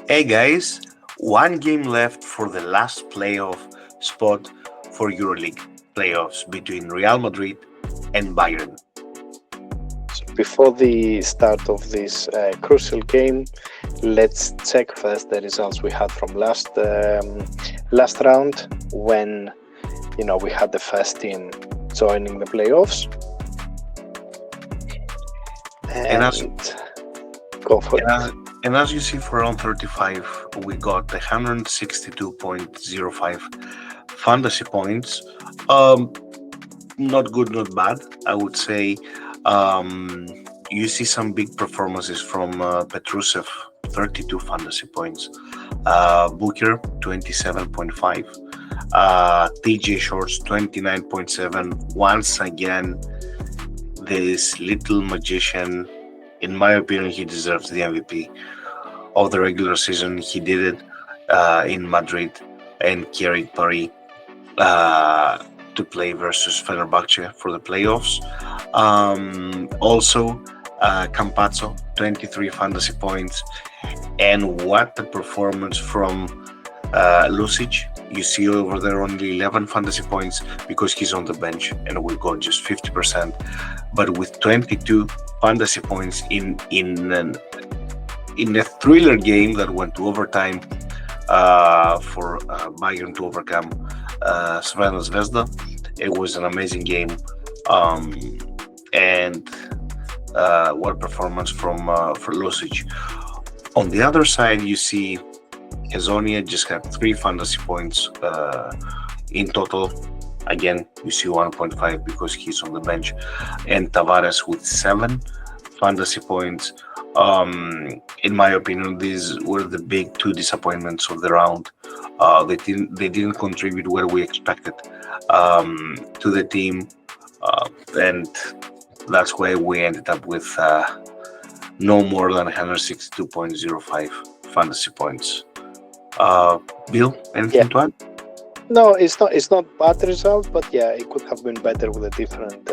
Hey guys, one game left for the last playoff spot for Euroleague playoffs between Real Madrid and Bayern. So before the start of this crucial game, let's check first the results we had from last round when we had the first team joining the playoffs. And as, And go for and it. as, and as you see for round 35, we got 162.05 fantasy points. Um, Not good, not bad, I would say. Um, you see some big performances from Petrusev, 32 fantasy points. Booker, 27.5. TJ Shorts, 29.7. Once again, this little magician, in my opinion, he deserves the MVP of the regular season. He did it in Madrid and carried Paris to play versus Fenerbahce for the playoffs. Also, Campazzo, 23 fantasy points. And what a performance from Lucic. You see over there only 11 fantasy points because he's on the bench and we got just 50%. But with 22 fantasy points in a thriller game that went to overtime for Bayern to overcome Crvena Zvezda. It was an amazing game, and what performance from for Lucic. On the other side, you see Hezonia just had 3 fantasy points in total. Again, you see 1.5 because he's on the bench, and Tavares with 7 fantasy points. In my opinion, these were the big 2 disappointments of the round. They didn't contribute where we expected to the team, and that's why we ended up with no more than 162.05 fantasy points. Bill, anything Yeah, to add? no, it's not bad result, but yeah, it could have been better with a different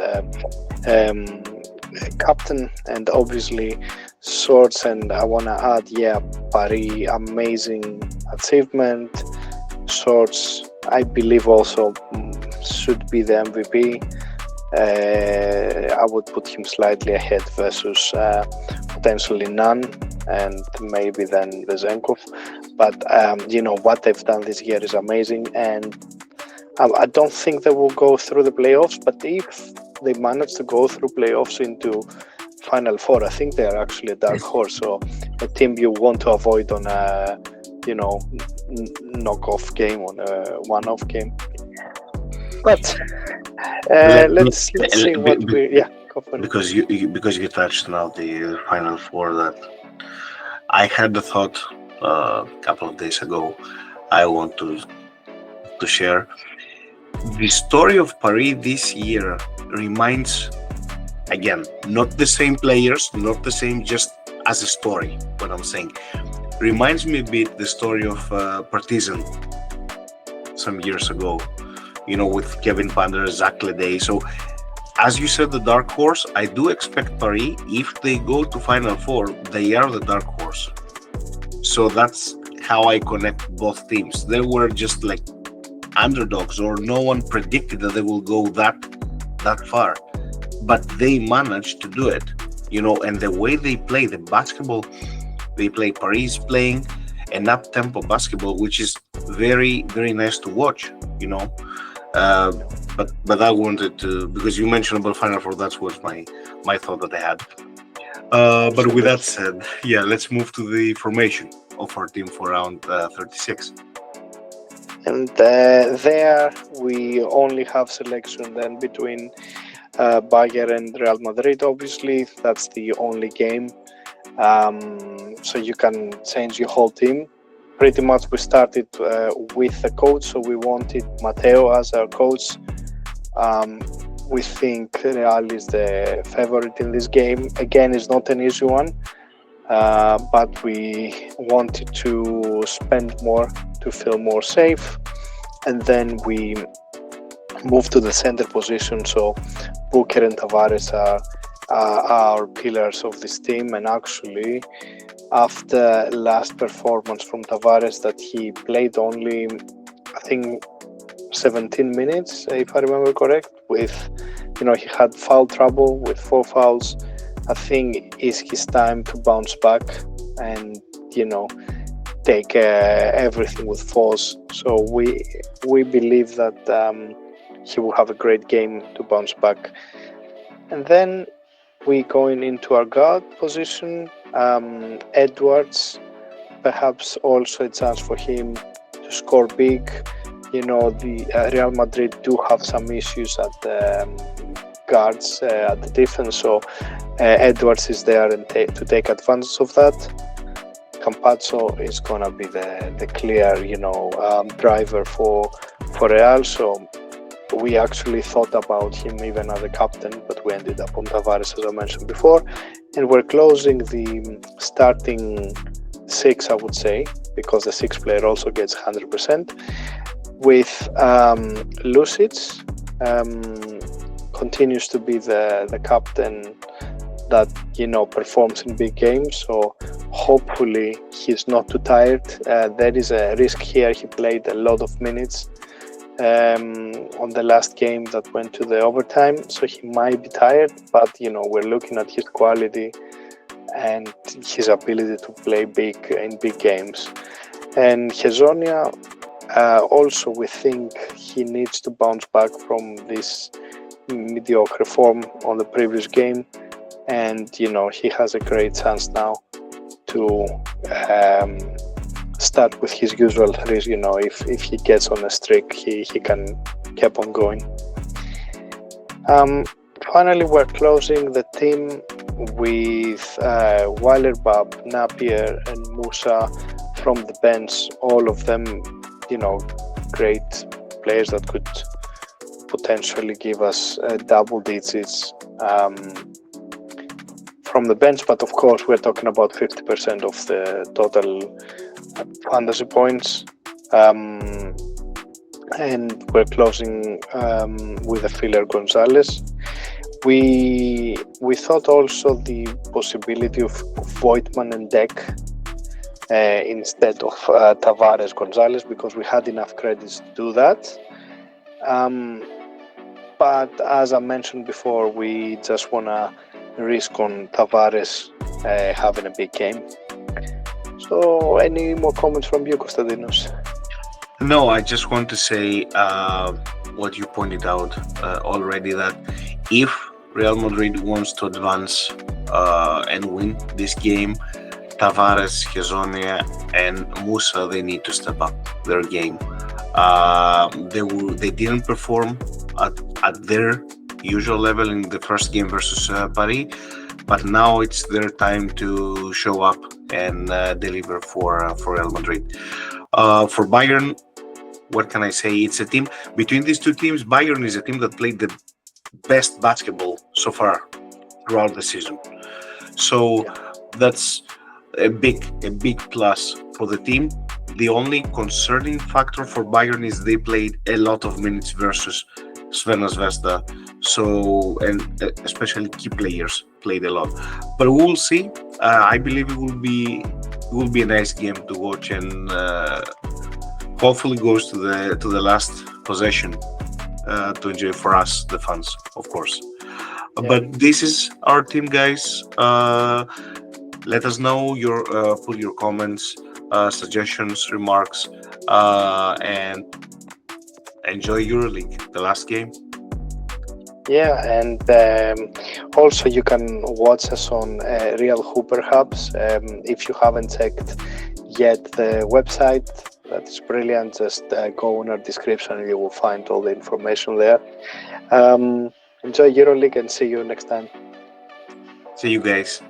captain and obviously Swords. And I want to add, yeah, Paris, amazing achievement. Swords, I believe also should be the MVP. I would put him slightly ahead versus potentially Nunn and maybe then Vezenkov. But what they've done this year is amazing, and I don't think they will go through the playoffs. But if they manage to go through playoffs into Final Four, I think they are actually a dark horse. So a team you want to avoid on a knock-off game, on a one-off game. But Let, let's see let- what we go for it. because you touched now the Final Four, that I had the thought a couple of days ago. I want to share the story of Paris this year. Reminds, again, not the same players, not the same, just as a story. What I'm saying reminds me a bit the story of Partizan some years ago. With Kevin Pander, Zach Leday. So, as you said, the dark horse. I do expect Paris, if they go to Final Four, they are the dark horse. So that's how I connect both teams. They were just like underdogs, or no one predicted that they will go that far, but they managed to do it. And the way they play the basketball, they play Paris playing an up-tempo basketball, which is very, very nice to watch. Uh, but I wanted to, because you mentioned about Final Four. That's what my thought that I had. But with that said, yeah, let's move to the formation of our team for round 36. And there we only have selection then between Bayern and Real Madrid. Obviously, that's the only game. So you can change your whole team. Pretty much we started with the coach, so we wanted Matteo as our coach. We think Real is the favorite in this game. Again, it's not an easy one, but we wanted to spend more to feel more safe. And then we moved to the center position, so Booker and Tavares are are pillars of this team. And actually, after last performance from Tavares, that he played only, I think, 17 minutes, if I remember correct, with, he had foul trouble with 4 fouls. I think it's his time to bounce back and, take everything with force. So we believe that he will have a great game to bounce back. And then we going into our guard position. Edwards, perhaps also a chance for him to score big. The Real Madrid do have some issues at the guards, at the defense, so Edwards is there and to take advantage of that. Campazzo is gonna be the clear, driver for Real. So we actually thought about him even as a captain, but we ended up on Tavares, as I mentioned before. And we're closing the starting 6, I would say, because the 6th player also gets 100%. With Lucic, continues to be the captain that performs in big games. So hopefully he's not too tired. There is a risk here. He played a lot of minutes on the last game that went to the overtime, so he might be tired. But we're looking at his quality and his ability to play big in big games. And Hezonja, also we think he needs to bounce back from this mediocre form on the previous game, and he has a great chance now to start with his usual threes. If he gets on a streak, he can keep on going. Finally, we're closing the team with Weilerbab, Napier and Musa from the bench. All of them great players that could potentially give us double digits from the bench, but of course we're talking about 50% of the total fantasy points. And we're closing with a filler Gonzalez. We thought also the possibility of Voigtman and Deck instead of Tavares Gonzalez, because we had enough credits to do that. But as I mentioned before, we just want to risk on Tavares having a big game. So any more comments from you, Konstantinos? No, I just want to say what you pointed out already, that if Real Madrid wants to advance and win this game, Tavares, Hezonja and Musa, they need to step up their game. They didn't perform at their usual level in the first game versus Paris, but now it's their time to show up and deliver for Real Madrid. For Bayern, what can I say? It's a team, between these two teams, Bayern is a team that played the best basketball so far throughout the season. So that's a big plus for the team. The only concerning factor for Bayern is they played a lot of minutes versus Crvena Zvezda, so, and especially key players played a lot. But we will see. I believe it will be a nice game to watch, and hopefully goes to the last possession to enjoy for us, the fans, of course. Yeah. But this is our team, guys. Let us know put your comments, suggestions, remarks, and enjoy Euroleague, the last game. Yeah, and also you can watch us on Real Hooper Hubs. If you haven't checked yet the website, that is brilliant. Just go in our description and you will find all the information there. Enjoy Euroleague and see you next time. See you guys.